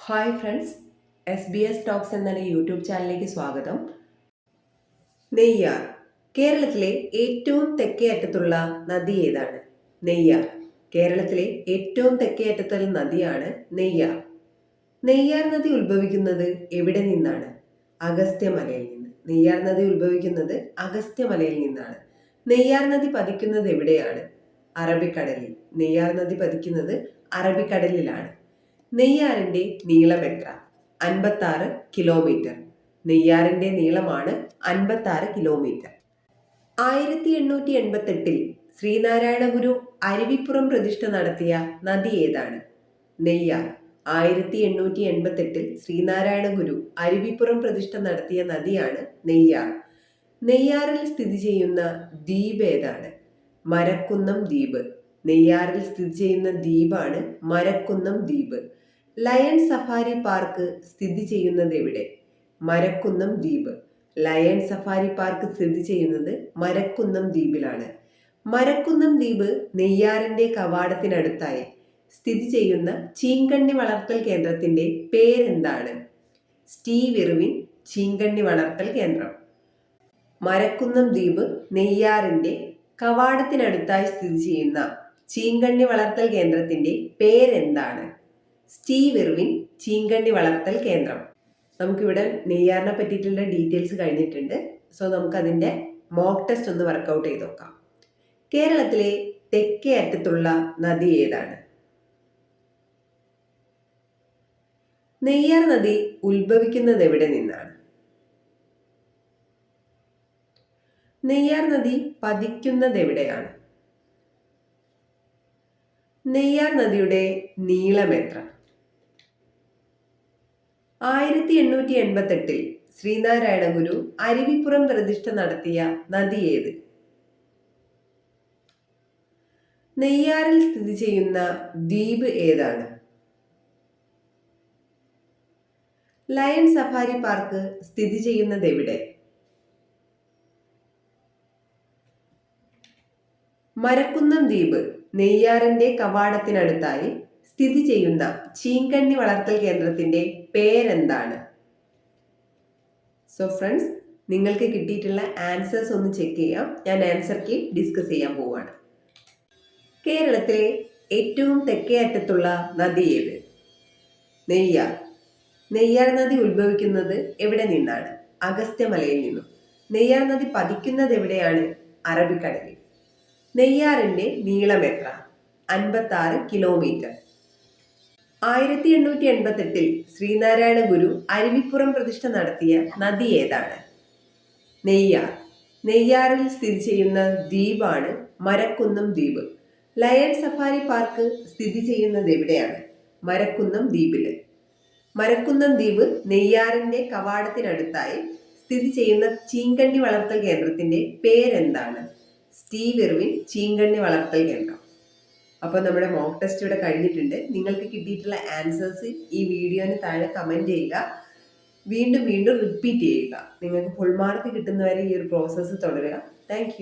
Hi friends, SBS talks എന്ന YouTube ചാനലിലേക്ക് സ്വാഗതം. നെയ്യാർ കേരളത്തിലെ ഏറ്റവും തെക്കേ അറ്റത്തുള്ള നദി ഏതാണ്? നെയ്യാർ കേരളത്തിലെ ഏറ്റവും തെക്കേ അറ്റത്തുള്ള നദിയാണ് നെയ്യാർ. നെയ്യാർ നദി ഉത്ഭവിക്കുന്നത് എവിടെ നിന്നാണ്? അഗസ്ത്യമലയിൽ നിന്ന്. നെയ്യാർ നദി ഉത്ഭവിക്കുന്നത് അഗസ്ത്യമലയിൽ നിന്നാണ്. നെയ്യാർ നദി പതിക്കുന്നത് എവിടെയാണ്? അറബിക്കടലിൽ. നെയ്യാർ നദി പതിക്കുന്നത് അറബിക്കടലിലാണ്. നെയ്യാറിന്റെ നീളം എത്ര? 56 കിലോമീറ്റർ. നെയ്യാറിന്റെ നീളമാണ് 56 കിലോമീറ്റർ. 1888 ശ്രീനാരായണ ഗുരു അരുവിപ്പുറം പ്രതിഷ്ഠ നടത്തിയ നദി ഏതാണ്? നെയ്യാർ. 1888 ശ്രീനാരായണ ഗുരു അരുവിപ്പുറം പ്രതിഷ്ഠ നടത്തിയ നദിയാണ് നെയ്യാർ. നെയ്യാറിൽ സ്ഥിതി ചെയ്യുന്ന ദ്വീപ് ഏതാണ്? മരക്കുന്നം ദ്വീപ്. നെയ്യാറിൽ സ്ഥിതി ചെയ്യുന്ന ദ്വീപാണ് മരക്കുന്നം ദ്വീപ്. ലയൺ സഫാരി പാർക്ക് സ്ഥിതി ചെയ്യുന്നത് എവിടെ? മരക്കുന്നം ദ്വീപ്. ലയൺ സഫാരി പാർക്ക് സ്ഥിതി ചെയ്യുന്നത് മരക്കുന്നം ദ്വീപിലാണ്. മരക്കുന്നം ദ്വീപ് നെയ്യാറിന്റെ കവാടത്തിനടുത്തായി സ്ഥിതി ചെയ്യുന്ന ചീങ്കണ്ണി വളർത്തൽ കേന്ദ്രത്തിന്റെ പേരെന്താണ്? സ്റ്റീവ് ഇർവിൻ ചീങ്കണ്ണി വളർത്തൽ കേന്ദ്രം. മരക്കുന്നം ദ്വീപ് നെയ്യാറിന്റെ കവാടത്തിനടുത്തായി സ്ഥിതി ചെയ്യുന്ന ചീങ്കണ്ണി വളർത്തൽ കേന്ദ്രത്തിന്റെ പേരെന്താണ്? സ്റ്റീവ് ഇർവിൻ ചീങ്കണ്ണി വളർത്തൽ കേന്ദ്രം. നമുക്കിവിടെ നെയ്യാറിനെ പറ്റിയിട്ടുള്ള ഡീറ്റെയിൽസ് കഴിഞ്ഞിട്ടുണ്ട്. സോ നമുക്കതിൻ്റെ മോക്ക് ടെസ്റ്റ് ഒന്ന് വർക്കൗട്ട് ചെയ്ത് നോക്കാം. കേരളത്തിലെ തെക്കേ അറ്റത്തുള്ള നദി ഏതാണ്? നെയ്യാർ നദി ഉത്ഭവിക്കുന്നത് എവിടെ നിന്നാണ്? നെയ്യാർ നദി പതിക്കുന്നത് എവിടെയാണ്? നെയ്യാർ നദിയുടെ നീളം എത്ര? 1888 ശ്രീനാരായണ ഗുരു അരുവിപ്പുറം പ്രതിഷ്ഠ നടത്തിയ നദി ഏത്? നെയ്യാറിൽ സ്ഥിതി ചെയ്യുന്ന ദ്വീപ് ഏതാണ്? ലയൺ സഫാരി പാർക്ക് സ്ഥിതി ചെയ്യുന്നത് എവിടെ? മരക്കുന്നം ദ്വീപ് നെയ്യാറിന്റെ കവാടത്തിനടുത്തായി സ്ഥിതി ചെയ്യുന്ന ചീങ്കണ്ണി വളർത്തൽ കേന്ദ്രത്തിന്റെ പേരെന്താണ്? സോ ഫ്രണ്ട്സ്, നിങ്ങൾക്ക് കിട്ടിയിട്ടുള്ള ആൻസേഴ്സ് ഒന്ന് ചെക്ക് ചെയ്യാം. ഞാൻ ആൻസർ കീ ഡിസ്കസ് ചെയ്യാൻ പോവുകയാണ്. കേരളത്തിലെ ഏറ്റവും തെക്കേ അറ്റത്തുള്ള നദി ഏത്? നെയ്യാർ. നെയ്യാർ നദി ഉത്ഭവിക്കുന്നത് എവിടെ നിന്നാണ്? അഗസ്ത്യമലയിൽ നിന്നും. നെയ്യാർ നദി പതിക്കുന്നത് എവിടെയാണ്? അറബിക്കടലിൽ. നെയ്യാറിന്റെ നീളം എത്ര? 56 കിലോമീറ്റർ. 1888 ശ്രീനാരായണ ഗുരു അരുവിപ്പുറം പ്രതിഷ്ഠ നടത്തിയ നദി ഏതാണ്? നെയ്യാർ. നെയ്യാറിൽ സ്ഥിതി ചെയ്യുന്ന ദ്വീപാണ് മരക്കുന്നം ദ്വീപ്. ലയൺ സഫാരി പാർക്ക് സ്ഥിതി ചെയ്യുന്നത് എവിടെയാണ്? മരക്കുന്നം ദ്വീപില്. മരക്കുന്നം ദ്വീപ് നെയ്യാറിന്റെ കവാടത്തിനടുത്തായി സ്ഥിതി ചെയ്യുന്ന ചീങ്കണ്ണി വളർത്തൽ കേന്ദ്രത്തിന്റെ പേരെന്താണ്? സ്റ്റീവ് ഇർവിൻ ചീങ്കണ്ണി വളർത്തൽ കേന്ദ്രം. അപ്പോൾ നമ്മുടെ മോക്ക് ടെസ്റ്റ് ഇവിടെ കഴിഞ്ഞിട്ടുണ്ട്. നിങ്ങൾക്ക് കിട്ടിയിട്ടുള്ള ആൻസേഴ്സ് ഈ വീഡിയോന് താഴെ കമൻറ്റ് ചെയ്യുക. വീണ്ടും റിപ്പീറ്റ് ചെയ്യുക. നിങ്ങൾക്ക് ഫുൾ മാർക്ക് കിട്ടുന്നവരെ ഈ ഒരു പ്രോസസ്സ് തുടരുക. താങ്ക്